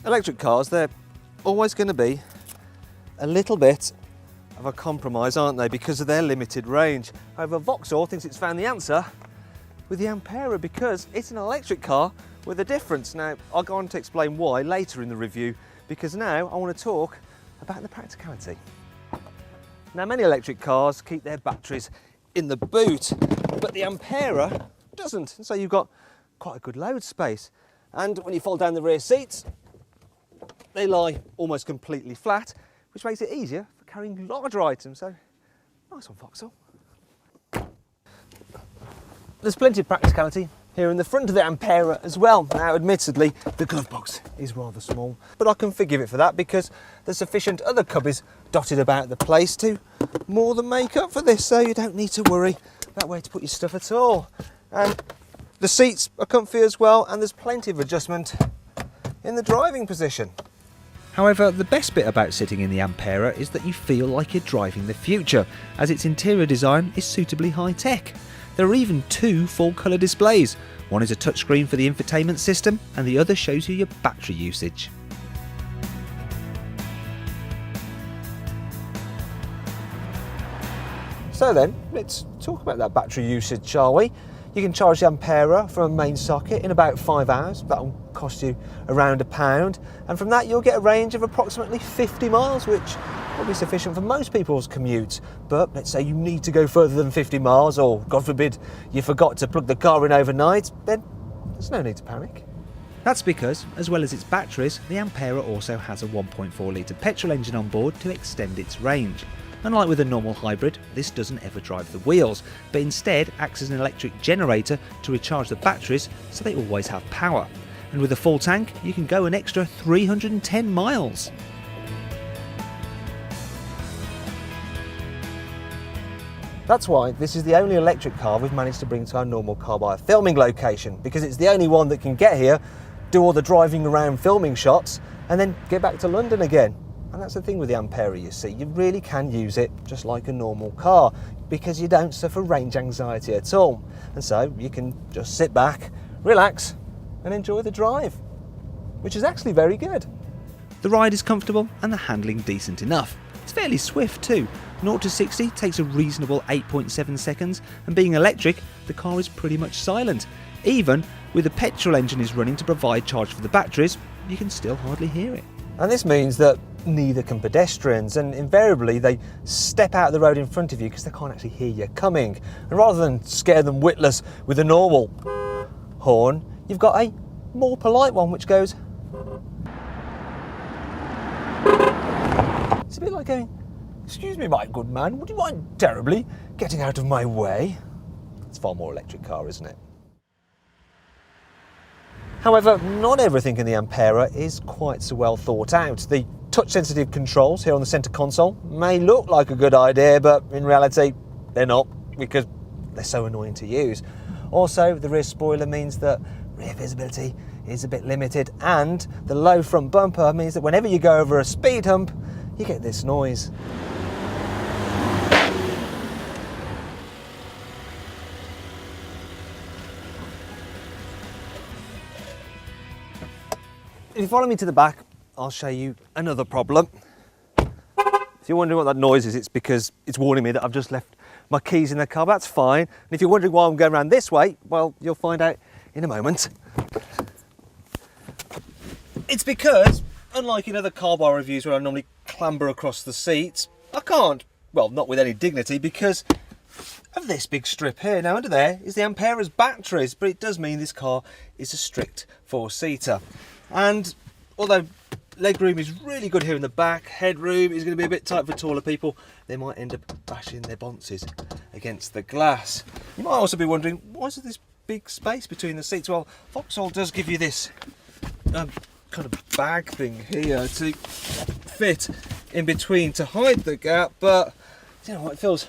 Electric cars, they're always going to be a little bit of a compromise, aren't they, because of their limited range. However, Vauxhall thinks it's found the answer with the Ampera because it's an electric car with a difference. Now, I'll go on to explain why later in the review, because now I want to talk about the practicality. Now, many electric cars keep their batteries in the boot, but the Ampera doesn't, so you've got quite a good load space. And when you fold down the rear seats, they lie almost completely flat, which makes it easier for carrying larger items. So, nice one, Vauxhall. There's plenty of practicality here in the front of the Ampera as well. Now, admittedly, the glove box is rather small, but I can forgive it for that because there's sufficient other cubbies dotted about the place to more than make up for this, so you don't need to worry about where to put your stuff at all. And the seats are comfy as well, and there's plenty of adjustment in the driving position. However, the best bit about sitting in the Ampera is that you feel like you're driving the future, as its interior design is suitably high-tech. There are even two full-colour displays. One is a touchscreen for the infotainment system, and the other shows you your battery usage. So then, let's talk about that battery usage, shall we? You can charge the Ampera from a main socket in about 5 hours. That'll cost you around £1, and from that you'll get a range of approximately 50 miles, which will be sufficient for most people's commutes. But let's say you need to go further than 50 miles, or God forbid you forgot to plug the car in overnight, then there's no need to panic. That's because, as well as its batteries, the Ampera also has a 1.4 litre petrol engine on board to extend its range. Unlike with a normal hybrid, this doesn't ever drive the wheels, but instead acts as an electric generator to recharge the batteries so they always have power. And with a full tank, you can go an extra 310 miles. That's why this is the only electric car we've managed to bring to our normal CarBuyer filming location, because it's the only one that can get here, do all the driving around filming shots, and then get back to London again. And that's the thing with the Ampera, you see, you really can use it just like a normal car because you don't suffer range anxiety at all. And so you can just sit back, relax, and enjoy the drive, which is actually very good. The ride is comfortable and the handling decent enough. It's fairly swift too. 0 to 60 takes a reasonable 8.7 seconds, and being electric, the car is pretty much silent. Even with the petrol engine is running to provide charge for the batteries, you can still hardly hear it. And this means that neither can pedestrians, and invariably they step out of the road in front of you because they can't actually hear you coming. And rather than scare them witless with a normal horn, you've got a more polite one which goes. It's a bit like going, "Excuse me, my good man, would you mind terribly getting out of my way?" It's far more electric car, isn't it? However, not everything in the Ampera is quite so well thought out. The touch-sensitive controls here on the centre console may look like a good idea, but in reality, they're not, because they're so annoying to use. Also, the rear spoiler means that rear visibility is a bit limited, and the low front bumper means that whenever you go over a speed hump, you get this noise. If you follow me to the back, I'll show you another problem. If you're wondering what that noise is, it's because it's warning me that I've just left my keys in the car. That's fine. And if you're wondering why I'm going around this way, well, you'll find out in a moment. It's because, unlike in other CarBuyer reviews where I normally clamber across the seats, I can't. Well, not with any dignity, because of this big strip here. Now, under there is the Ampera's batteries, but it does mean this car is a strict four-seater. And although legroom is really good here in the back, headroom is going to be a bit tight for taller people. They might end up bashing their bonces against the glass. You might also be wondering, why is there this big space between the seats? Well, Vauxhall does give you this kind of bag thing here to fit in between to hide the gap, but you know what, it feels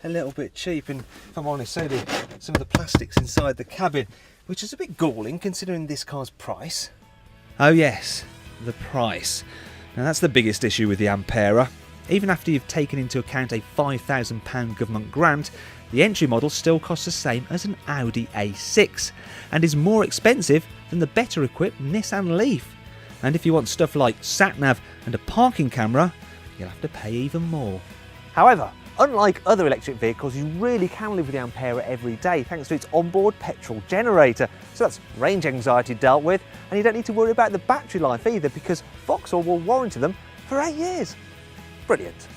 a little bit cheap, and if I'm honest, so do some of the plastics inside the cabin, which is a bit galling considering this car's price. Oh yes, the price. Now that's the biggest issue with the Ampera. Even after you've taken into account a £5,000 government grant, the entry model still costs the same as an Audi A6 and is more expensive than the better equipped Nissan Leaf. And if you want stuff like sat-nav and a parking camera, you'll have to pay even more. However, unlike other electric vehicles, you really can live with the Ampera every day thanks to its onboard petrol generator. So that's range anxiety dealt with, and you don't need to worry about the battery life either because Vauxhall will warranty them for 8 years. Brilliant.